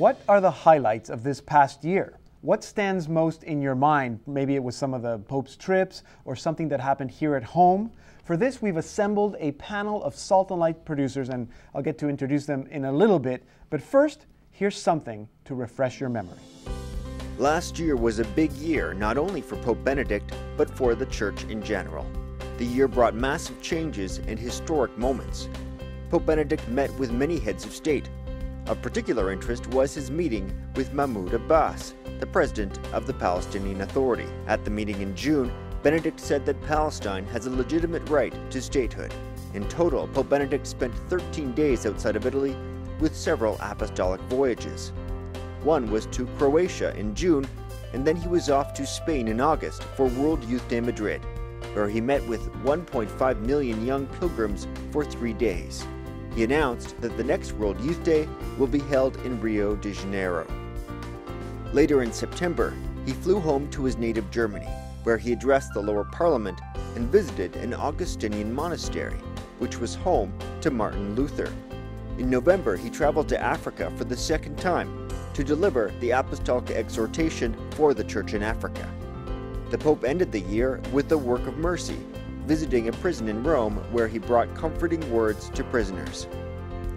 what are the highlights of this past year? What stands most in your mind? Maybe it was some of the Pope's trips or something that happened here at home. For this, we've assembled a panel of Salt and Light producers, and I'll get to introduce them in a little bit. But first, here's something to refresh your memory. Last year was a big year, not only for Pope Benedict, but for the Church in general. The year brought massive changes and historic moments. Pope Benedict met with many heads of state. Of particular interest was his meeting with Mahmoud Abbas, the president of the Palestinian Authority. At the meeting in June, Benedict said that Palestine has a legitimate right to statehood. In total, Pope Benedict spent 13 days outside of Italy with several apostolic voyages. One was to Croatia in June, and then he was off to Spain in August for World Youth Day Madrid, where he met with 1.5 million young pilgrims for 3 days. He announced that the next World Youth Day will be held in Rio de Janeiro. Later in September, he flew home to his native Germany, where he addressed the lower parliament and visited an Augustinian monastery, which was home to Martin Luther. In November, he traveled to Africa for the second time to deliver the apostolic exhortation for the Church in Africa. The Pope ended the year with the work of mercy, visiting a prison in Rome where he brought comforting words to prisoners.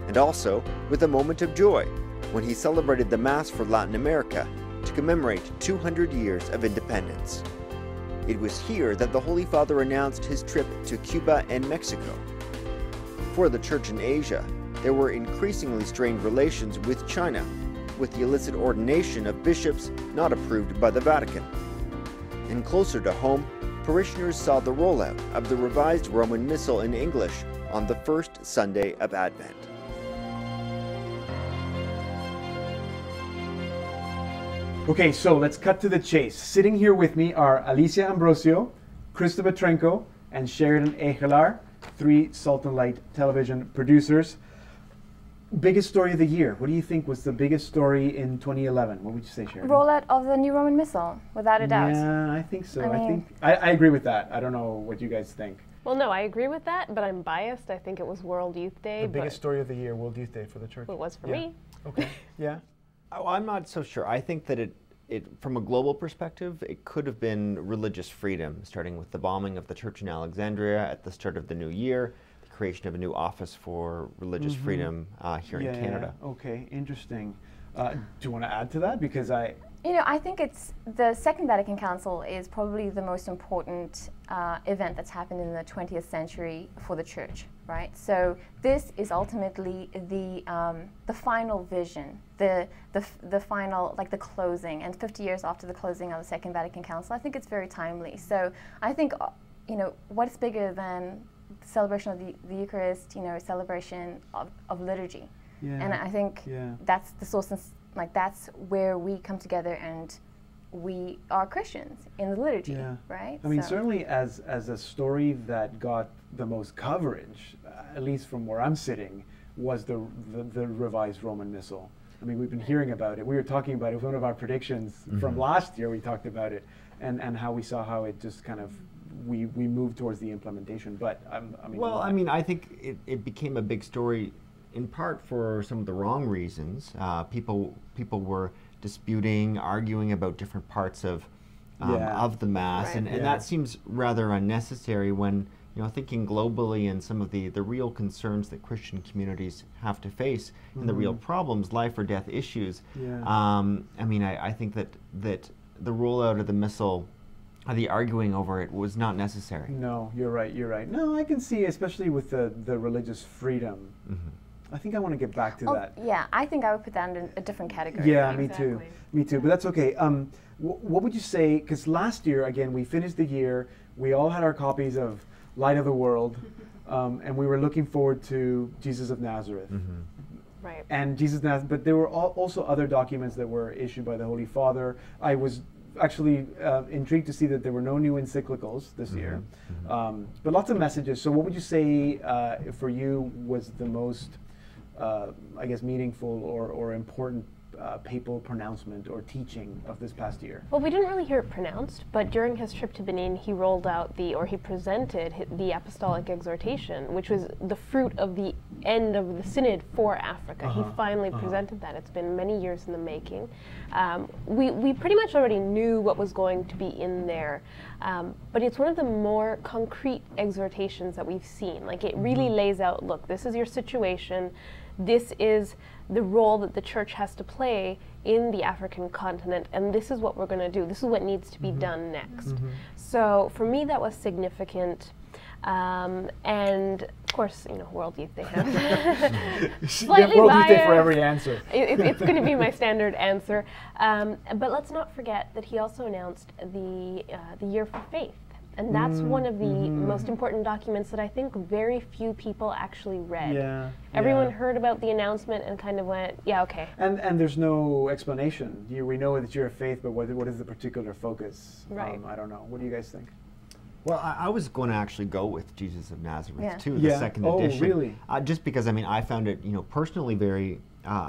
And also with a moment of joy when he celebrated the Mass for Latin America to commemorate 200 years of independence. It was here that the Holy Father announced his trip to Cuba and Mexico. For the Church in Asia, there were increasingly strained relations with China, with the illicit ordination of bishops not approved by the Vatican. And closer to home, parishioners saw the rollout of the revised Roman Missal in English on the first Sunday of Advent. Okay, so let's cut to the chase. Sitting here with me are Alicia Ambrosio, Kris Dmytrenko, and Cheridan Eygelaar, 3 Salt and Light television producers. Biggest story of the year. What do you think was the biggest story in 2011? What would you say, Cheridan? Rollout of the new Roman Missal, without a doubt. Yeah, I think so. I agree with that. I don't know what you guys think. Well, no, I agree with that, but I'm biased. I think it was World Youth Day. The biggest story of the year, World Youth Day for the Church. It was for me. Okay. Yeah. Oh, I'm not so sure. I think that it from a global perspective, it could have been religious freedom, starting with the bombing of the church in Alexandria at the start of the new year, the creation of a new office for religious freedom here in Canada. Yeah. Okay, interesting. Do you want to add to that? Because I think it's the Second Vatican Council is probably the most important event that's happened in the 20th century for the Church, right? So this is ultimately the final vision, the final, like the closing, and 50 years after the closing of the Second Vatican Council. I think it's very timely. So I think what's bigger than the celebration of the Eucharist, celebration of liturgy. Yeah. And I think that's the source, that's where we come together and we are Christians in the liturgy, right? I mean, certainly as a story that got the most coverage, at least from where I'm sitting, was the revised Roman Missal. I mean, we've been hearing about it. We were talking about it. It was one of our predictions from last year. We talked about it and how we saw how it just kind of we moved towards the implementation. But I think it became a big story in part for some of the wrong reasons. People were disputing, arguing about different parts of the Mass, and that seems rather unnecessary when thinking globally and some of the real concerns that Christian communities have to face and the real problems, life or death issues. I think that the rollout of the Missal, the arguing over it, was not necessary. No, you're right. No, I can see, especially with the religious freedom. I think I want to get back to that. Yeah, I think I would put that in a different category. Yeah, exactly. Me too, but that's okay. What would you say, because last year, again, we finished the year, we all had our copies of Light of the World, and we were looking forward to Jesus of Nazareth. Right. And Jesus of Nazareth, but there were also other documents that were issued by the Holy Father. I was actually intrigued to see that there were no new encyclicals this year, but lots of messages. So what would you say for you was the most meaningful or important papal pronouncement or teaching of this past year? Well, we didn't really hear it pronounced, but during his trip to Benin, he rolled out he presented the apostolic exhortation, which was the fruit of the end of the synod for Africa. He finally presented that. It's been many years in the making. We pretty much already knew what was going to be in there, but it's one of the more concrete exhortations that we've seen. Like, it really lays out, look, this is your situation. This is the role that the church has to play in the African continent, and this is what we're going to do. This is what needs to be done next. So for me, that was significant. And of course, you know, World Youth Day has slightly World Youth Day for biased. every answer. It's going to be my standard answer. But let's not forget that he also announced the Year for Faith. And that's one of the most important documents that I think very few people actually read. Yeah. Everyone heard about the announcement and kind of went, yeah, okay. And there's no explanation. We know that you're a faith, but what is the particular focus? Right. I don't know. What do you guys think? Well, I was going to actually go with Jesus of Nazareth too, Yeah. the second Oh, edition. really? Just because, I mean, I found it, you know, personally very,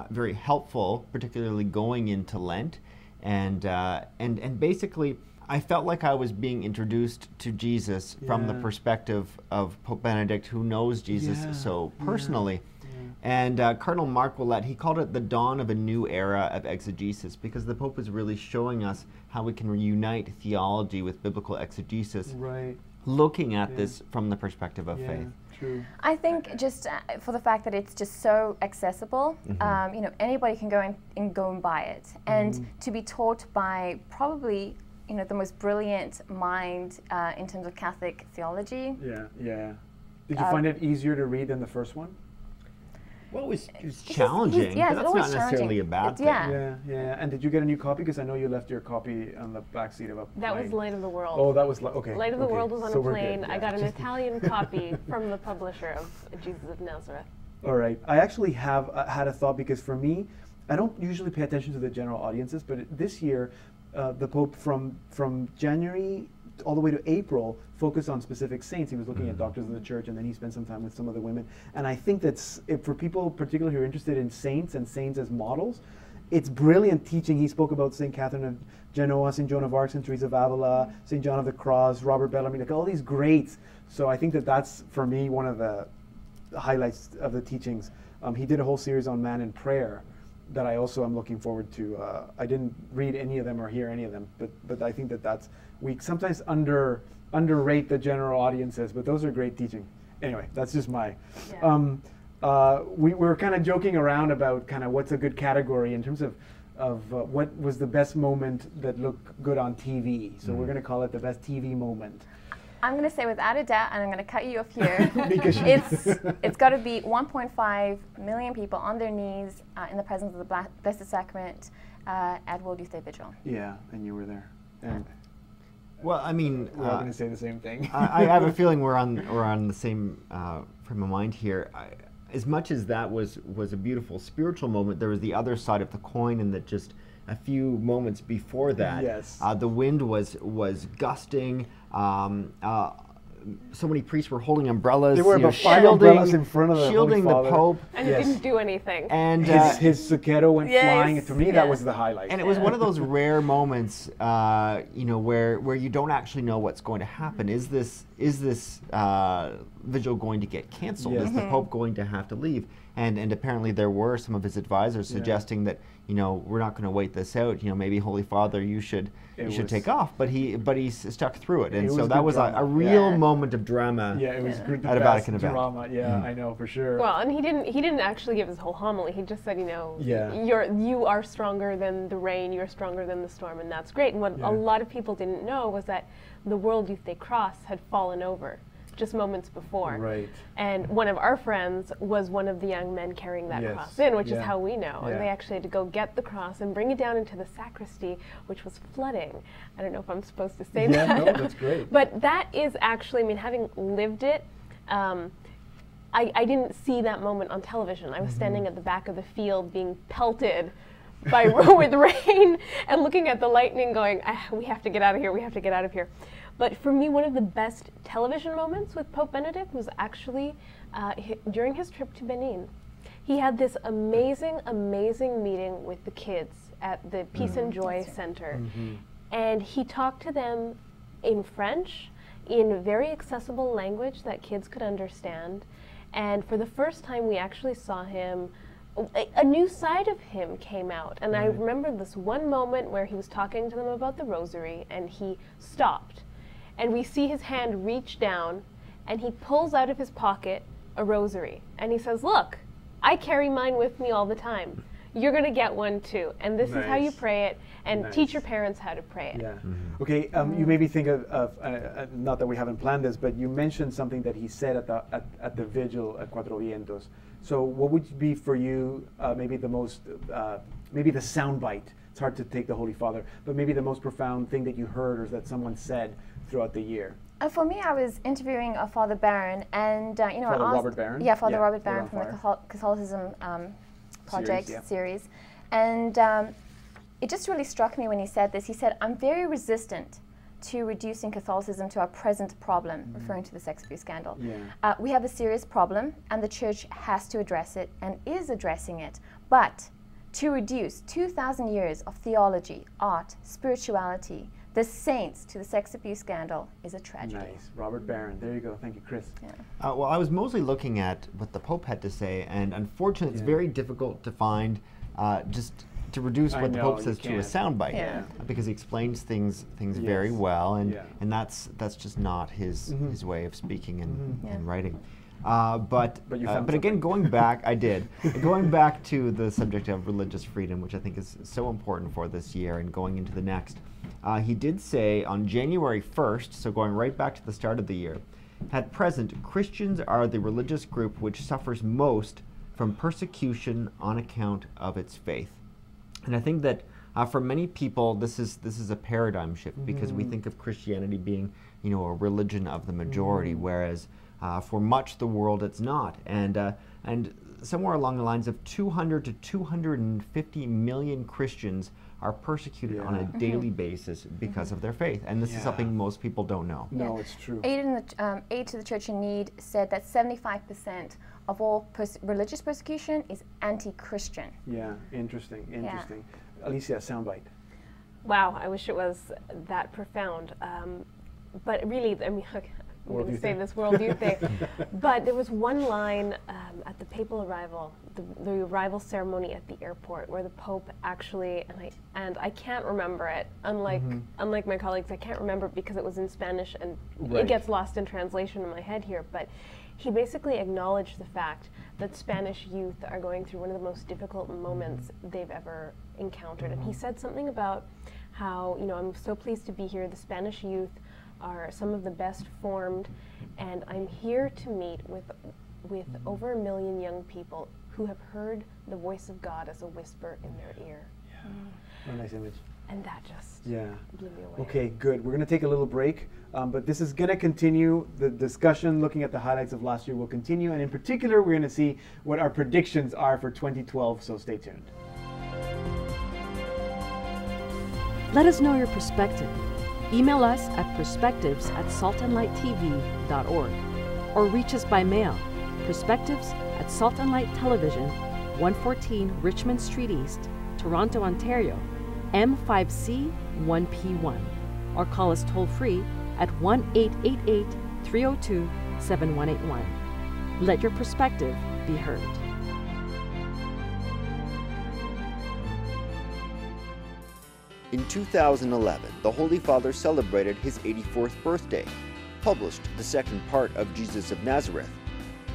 very helpful, particularly going into Lent, and basically, I felt like I was being introduced to Jesus from the perspective of Pope Benedict, who knows Jesus so personally. And Cardinal Mark Willett, he called it the dawn of a new era of exegesis, because the Pope is really showing us how we can reunite theology with biblical exegesis, Right. looking at this from the perspective of faith. True. I think just for the fact that it's just so accessible, you know, anybody can go and buy it, and to be taught by probably, you know, the most brilliant mind in terms of Catholic theology. Yeah. Did you find it easier to read than the first one? Well, it was challenging, yeah, but it's that's always not necessarily a bad thing. Yeah. And did you get a new copy? Because I know you left your copy on the back seat of a plane. That was Light of the World. Oh, that was okay. Light of the World was on So a we're plane. good, I got an Italian copy from the publisher of Jesus of Nazareth. All right. I actually have had a thought, because for me, I don't usually pay attention to the general audiences, but this year, the Pope from January all the way to April focused on specific saints. He was looking at doctors of the church, and then he spent some time with some of the women. And I think that's, for people particularly who are interested in saints and saints as models, it's brilliant teaching. He spoke about St. Catherine of Genoa, St. Joan of Arc, St. Teresa of Avila, St. John of the Cross, Robert Bellamy, like all these greats. So I think that's, for me, one of the highlights of the teachings. He did a whole series on man in prayer that I also am looking forward to. I didn't read any of them or hear any of them, but I think that's, we sometimes underrate the general audiences, but those are great teaching. Anyway, that's just my. We were kind of joking around about kind of what's a good category in terms of what was the best moment that looked good on TV. So we're going to call it the best TV moment. I'm going to say without a doubt, and I'm going to cut you off here, Because it's got to be 1.5 million people on their knees in the presence of the Blessed Sacrament at World Youth Day Vigil. Yeah, and you were there. And Well, I mean, we're all going to say the same thing. I have a feeling we're on the same frame of mind here. As much as that was a beautiful spiritual moment, there was the other side of the coin, in that just a few moments before that, the wind was gusting. So many priests were holding umbrellas. There were about 5 umbrellas in front of the shielding Holy the Father. Pope. And it didn't do anything. And his Zucchetto went flying. To me, that was the highlight. And it was one of those rare moments, you know, where you don't actually know what's going to happen. Is this vigil going to get canceled? Is the Pope going to have to leave? And apparently there were some of his advisors suggesting that, you know, we're not going to wait this out. You know, maybe Holy Father, you should take off. But he stuck through it, and so that was a real moment of drama. Yeah, it was good. At a Vatican event. Drama. Yeah, I know for sure. Well, and he didn't actually give his whole homily. He just said, you know, you are stronger than the rain, you're stronger than the storm, and that's great. And what a lot of people didn't know was that the World Youth Day cross had fallen over just moments before. Right. And one of our friends was one of the young men carrying that cross in, which is how we know. And they actually had to go get the cross and bring it down into the sacristy, which was flooding. I don't know if I'm supposed to say that. Yeah, no, that's great. But that is actually, I mean, having lived it, I didn't see that moment on television. I was standing at the back of the field being pelted by with rain and looking at the lightning going, we have to get out of here, we have to get out of here. But for me, one of the best television moments with Pope Benedict was actually during his trip to Benin. He had this amazing, amazing meeting with the kids at the Peace and Joy Center. And he talked to them in French, in very accessible language that kids could understand. And for the first time, we actually saw him, a new side of him came out. And I remember this one moment where he was talking to them about the rosary, and he stopped. And we see his hand reach down, and he pulls out of his pocket a rosary. And he says, look, I carry mine with me all the time. You're going to get one too. And this is how you pray it, and teach your parents how to pray it. Yeah. Okay, you made me think of not that we haven't planned this, but you mentioned something that he said at the vigil at Cuatro Vientos. So what would be for you maybe the most, maybe the soundbite? It's hard to take the Holy Father, but maybe the most profound thing that you heard or that someone said throughout the year. For me, I was interviewing Father Barron, and Father Robert Barron? Yeah, Father Robert Barron from the Catholicism Project series. And it just really struck me when he said this. He said, I'm very resistant to reducing Catholicism to our present problem, referring to the sex abuse scandal. Yeah. We have a serious problem, and the Church has to address it and is addressing it. But to reduce 2,000 years of theology, art, spirituality, the saints to the sex abuse scandal is a tragedy. Nice. Robert Barron. There you go. Thank you, Kris. Yeah. Well, I was mostly looking at what the Pope had to say, and unfortunately, it's very difficult to find just to reduce what the Pope says to a soundbite, because he explains things very well, and that's just not his way of speaking and writing. But again, going back, I did. Going back to the subject of religious freedom, which I think is so important for this year and going into the next. He did say on January 1st, so going right back to the start of the year, at present, Christians are the religious group which suffers most from persecution on account of its faith. And I think that for many people, this is a paradigm shift, because we think of Christianity being, a religion of the majority, whereas for much of the world it's not. And somewhere along the lines of 200 to 250 million Christians are persecuted on a daily basis because of their faith. And this is something most people don't know. No, it's true. Aid to the Church in Need said that 75% of all religious persecution is anti-Christian. Yeah, interesting. Alicia, soundbite. Wow, I wish it was that profound. But really, I mean, I'm going to say this worldview thing, but there was one line at the papal arrival, the arrival ceremony at the airport, where the Pope actually, and I can't remember it, unlike my colleagues, I can't remember it because it was in Spanish, and it gets lost in translation in my head here, but he basically acknowledged the fact that Spanish youth are going through one of the most difficult moments they've ever encountered, and he said something about how, I'm so pleased to be here, the Spanish youth are some of the best formed, and I'm here to meet with over 1 million young people who have heard the voice of God as a whisper in their ear. Yeah. What a nice image. And that just blew me away. Okay, good. We're going to take a little break, but this is going to continue. The discussion looking at the highlights of last year will continue, and in particular, we're going to see what our predictions are for 2012, so stay tuned. Let us know your perspective. Email us at perspectives@saltandlighttv.org or reach us by mail, Perspectives at Salt and Light Television, 114 Richmond Street East, Toronto, Ontario, M5C 1P1, or call us toll-free at 1-888-302-7181. Let your perspective be heard. In 2011, the Holy Father celebrated his 84th birthday, published the second part of Jesus of Nazareth,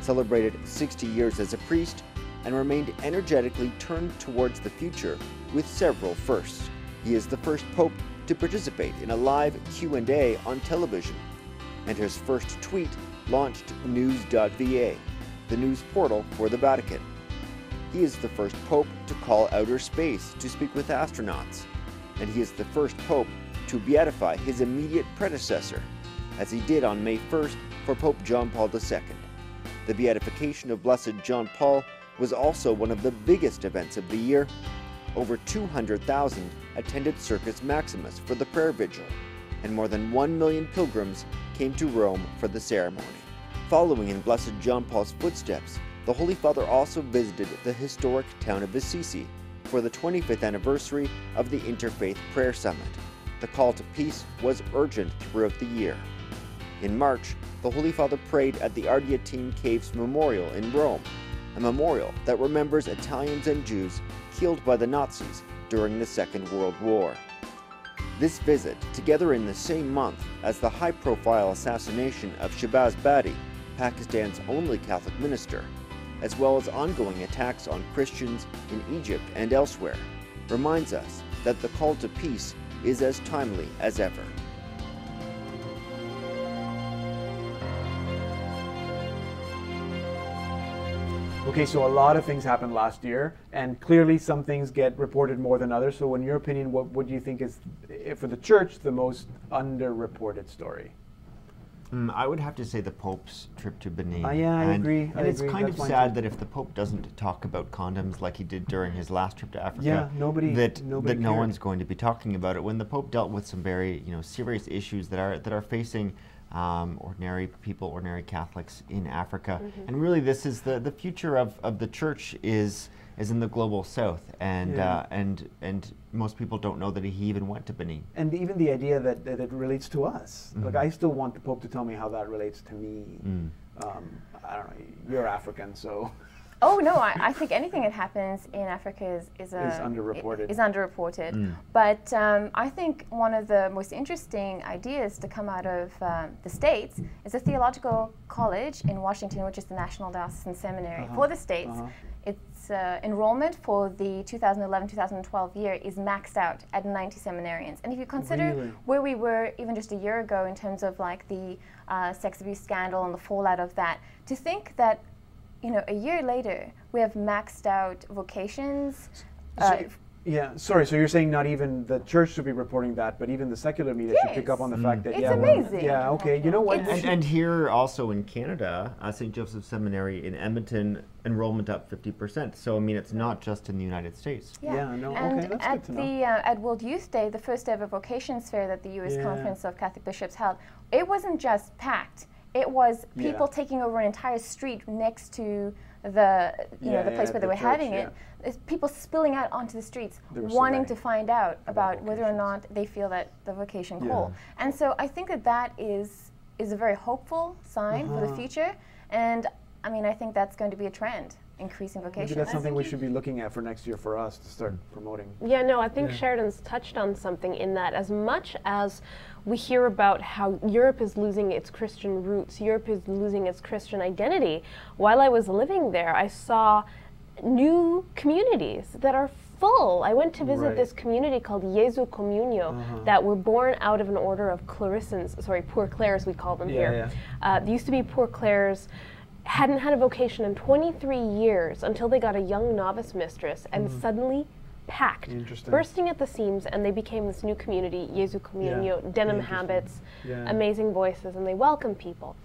celebrated 60 years as a priest, and remained energetically turned towards the future with several firsts. He is the first pope to participate in a live Q&A on television, and his first tweet launched news.va, the news portal for the Vatican. He is the first pope to call outer space to speak with astronauts, and he is the first pope to beatify his immediate predecessor, as he did on May 1st for Pope John Paul II. The beatification of Blessed John Paul was also one of the biggest events of the year. Over 200,000 attended Circus Maximus for the prayer vigil, and more than 1 million pilgrims came to Rome for the ceremony. Following in Blessed John Paul's footsteps, the Holy Father also visited the historic town of Assisi for the 25th anniversary of the Interfaith Prayer Summit. The call to peace was urgent throughout the year. In March, the Holy Father prayed at the Ardeatine Caves Memorial in Rome, a memorial that remembers Italians and Jews killed by the Nazis during the Second World War. This visit, together in the same month as the high-profile assassination of Shahbaz Badi, Pakistan's only Catholic minister, as well as ongoing attacks on Christians in Egypt and elsewhere, reminds us that the call to peace is as timely as ever. Okay, so a lot of things happened last year, and clearly some things get reported more than others. So in your opinion, what do you think is, for the church, the most underreported story? I would have to say the Pope's trip to Benin. Yeah, I agree. And it's kind of sad that if the Pope doesn't talk about condoms like he did during his last trip to Africa, that no one's going to be talking about it. When the Pope dealt with some very serious issues that are facing ordinary people, ordinary Catholics in Africa, and really this is the future of the church is in the global south, and most people don't know that he even went to Benin. And even the idea that it relates to us. Like, I still want the Pope to tell me how that relates to me. I don't know, you're African, so. Oh no, I think anything that happens in Africa is underreported. Is underreported. But I think one of the most interesting ideas to come out of the States is a theological college in Washington, which is the National Diocesan Seminary for the States. Its enrollment for the 2011-2012 year is maxed out at 90 seminarians. And if you consider where we were even just a year ago in terms of like the sex abuse scandal and the fallout of that, to think that a year later, we have maxed out vocations. So you're saying not even the church should be reporting that, but even the secular media should pick up on the fact that, it's amazing. You know what? And here also in Canada, St. Joseph's Seminary in Edmonton, enrollment up 50%. So, I mean, it's not just in the United States. And that's at good to know. At World Youth Day, the first ever vocations fair that the U.S. Conference of Catholic Bishops held, it wasn't just packed. It was people taking over an entire street next to the the place where they were having it. It's people spilling out onto the streets, wanting to find out about whether or not they feel that the vocation call. And so I think that is a very hopeful sign for the future. And I mean, I think that's going to be a trend. Increasing vocations. Maybe that's something we should be looking at for next year for us to start promoting. Yeah, no, I think Cheridan's touched on something in that as much as we hear about how Europe is losing its Christian roots, Europe is losing its Christian identity, while I was living there, I saw new communities that are full. I went to visit this community called Jesu Comunio that were born out of an order of Clarissans, Poor Clares we call them here. They used to be Poor Clares, hadn't had a vocation in 23 years until they got a young novice mistress and suddenly packed, bursting at the seams, and they became this new community, Jesu Comunio, denim habits, amazing voices, and they welcome people.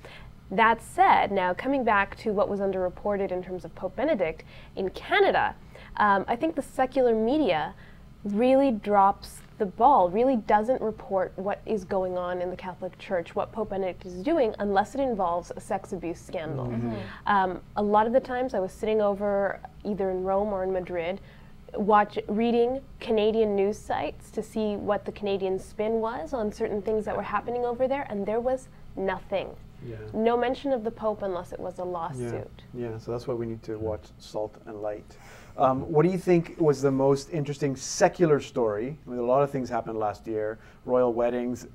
That said, now coming back to what was underreported in terms of Pope Benedict, in Canada, I think the secular media really drops the ball, really doesn't report what is going on in the Catholic Church, what Pope Benedict is doing, unless it involves a sex abuse scandal. A lot of the times I was sitting over either in Rome or in Madrid, reading Canadian news sites to see what the Canadian spin was on certain things that were happening over there, and there was nothing. No mention of the Pope unless it was a lawsuit. So that's why we need to watch Salt and Light. What do you think was the most interesting secular story? I mean, a lot of things happened last year, royal weddings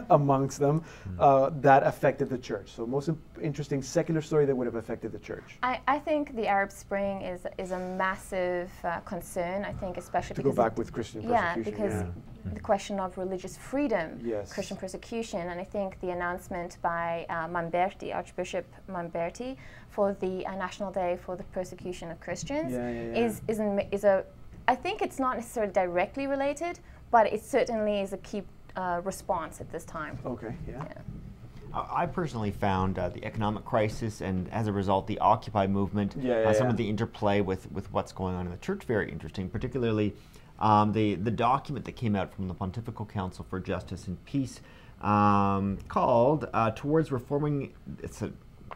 amongst them, that affected the church. So most interesting secular story that would have affected the church. I think the Arab Spring is a massive concern, I think, especially to because... go back with Christian persecution. Because the question of religious freedom, Christian persecution, and I think the announcement by Mamberti, Archbishop Mamberti, for the National Day for the Persecution of Christians is a, I think it's not necessarily directly related, but it certainly is a key response at this time. Okay, I personally found the economic crisis and, as a result, the Occupy movement, some of the interplay with what's going on in the church very interesting, particularly the document that came out from the Pontifical Council for Justice and Peace called Towards Reforming, it's a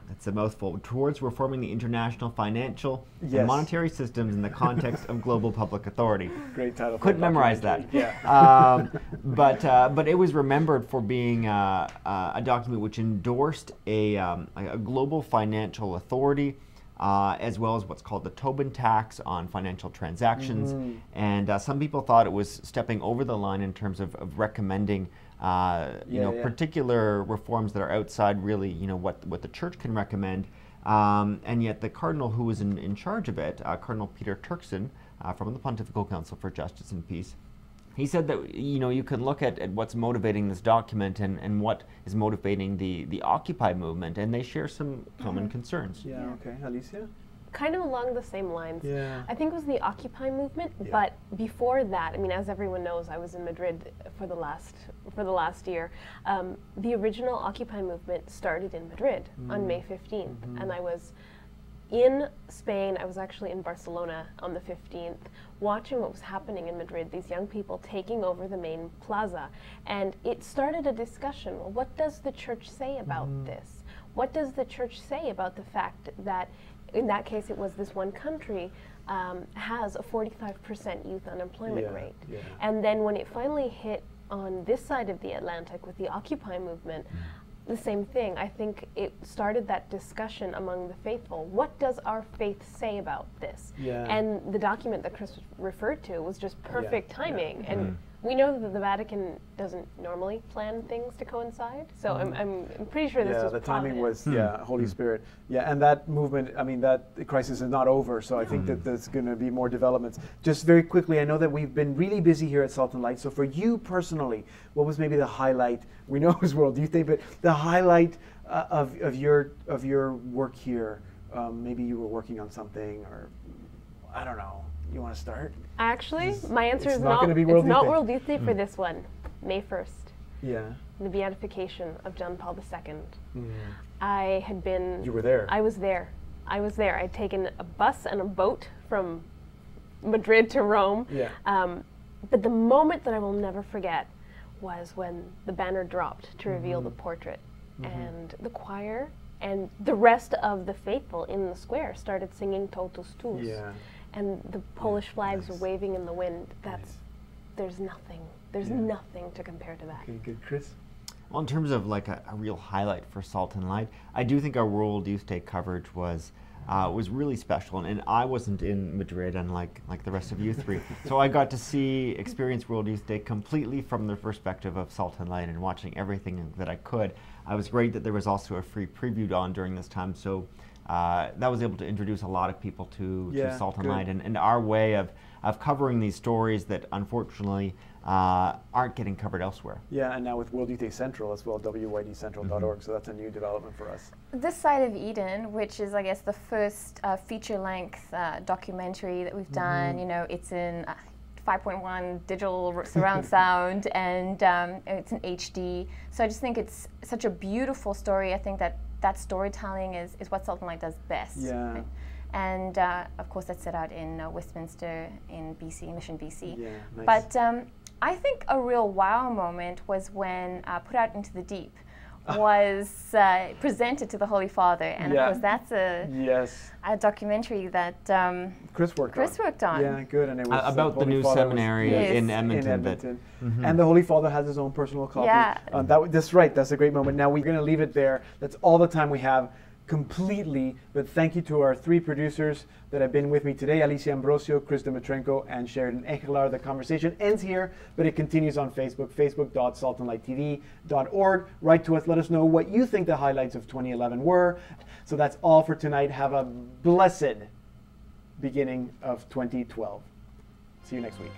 That's a mouthful. Towards reforming the international financial and Yes. monetary systems in the context of global public authority. Great title. Couldn't memorize that. Yeah. But it was remembered for being a document which endorsed a global financial authority, as well as what's called the Tobin tax on financial transactions. And some people thought it was stepping over the line in terms of recommending particular reforms that are outside really what the church can recommend. And yet the cardinal who was in charge of it, Cardinal Peter Turkson from the Pontifical Council for Justice and Peace, he said that you can look at what's motivating this document and what is motivating the Occupy movement, and they share some common concerns. Yeah, okay. Alicia? Kind of along the same lines. Yeah. I think it was the Occupy movement, but before that, I mean, as everyone knows, I was in Madrid for the last year. The original Occupy movement started in Madrid on May 15th, and I was in Spain. I was actually in Barcelona on the 15th, watching what was happening in Madrid, these young people taking over the main plaza. And it started a discussion. Well, what does the church say about this? What does the church say about the fact that, in that case, it was this one country has a 45% youth unemployment rate? Yeah. And then when it finally hit on this side of the Atlantic with the Occupy movement, the same thing. I think it started that discussion among the faithful. What does our faith say about this? Yeah. And the document that Kris referred to was just perfect timing. Yeah. And we know that the Vatican doesn't normally plan things to coincide, so I'm pretty sure this was the timing providence. was Holy Spirit. Yeah, and that movement, I mean, that crisis is not over, so I think that there's going to be more developments. Just very quickly, I know that we've been really busy here at Salt and Light, so for you personally, what was maybe the highlight? We know it was World Youth Day, but the highlight of your work here, maybe you were working on something, or I don't know. You want to start? Actually, my answer is not not. gonna be It's World Youth not Day. World Youth Day for this one, May 1st. Yeah. The beatification of John Paul II. I had been. You were there. I was there. I'd taken a bus and a boat from Madrid to Rome. Yeah. But the moment that I will never forget was when the banner dropped to reveal the portrait, and the choir and the rest of the faithful in the square started singing Totus Tuus. Yeah. And the Polish flags were waving in the wind. There's nothing to compare to that. Okay, good. Kris? Well, in terms of like a real highlight for Salt and Light, I do think our World Youth Day coverage was really special, and I wasn't in Madrid, unlike the rest of you three. So I got to experience World Youth Day completely from the perspective of Salt and Light and watching everything that I could. It was great that there was also a free preview on during this time, so that was able to introduce a lot of people to Salt and Light and our way of covering these stories that unfortunately aren't getting covered elsewhere. Yeah, and now with World Youth Day Central as well, wyddcentral.org, so that's a new development for us. This Side of Eden, which is, I guess, the first feature-length documentary that we've done, it's in 5.1 digital surround sound, and it's in HD. So I just think it's such a beautiful story. I think that storytelling is what Salt and Light does best. Yeah. Right? And of course, that's set out in Westminster in BC, Mission BC. Yeah, nice. But I think a real wow moment was when Put Out Into the Deep was presented to the Holy Father, and of course that's a documentary that Kris worked on. Yeah, good, and it was about the new seminary in Edmonton. And the Holy Father has his own personal copy. Yeah. That's right. That's a great moment. Now we're going to leave it there. That's all the time we have. Completely, but thank you to our three producers that have been with me today, Alicia, Ambrosio, Kris Dmytrenko, and Cheridan, Eygelaar. The conversation ends here, but it continues on Facebook, facebook.saltandlighttv.org. Write to us, let us know what you think the highlights of 2011 were. So that's all for tonight. Have a blessed beginning of 2012. See you next week.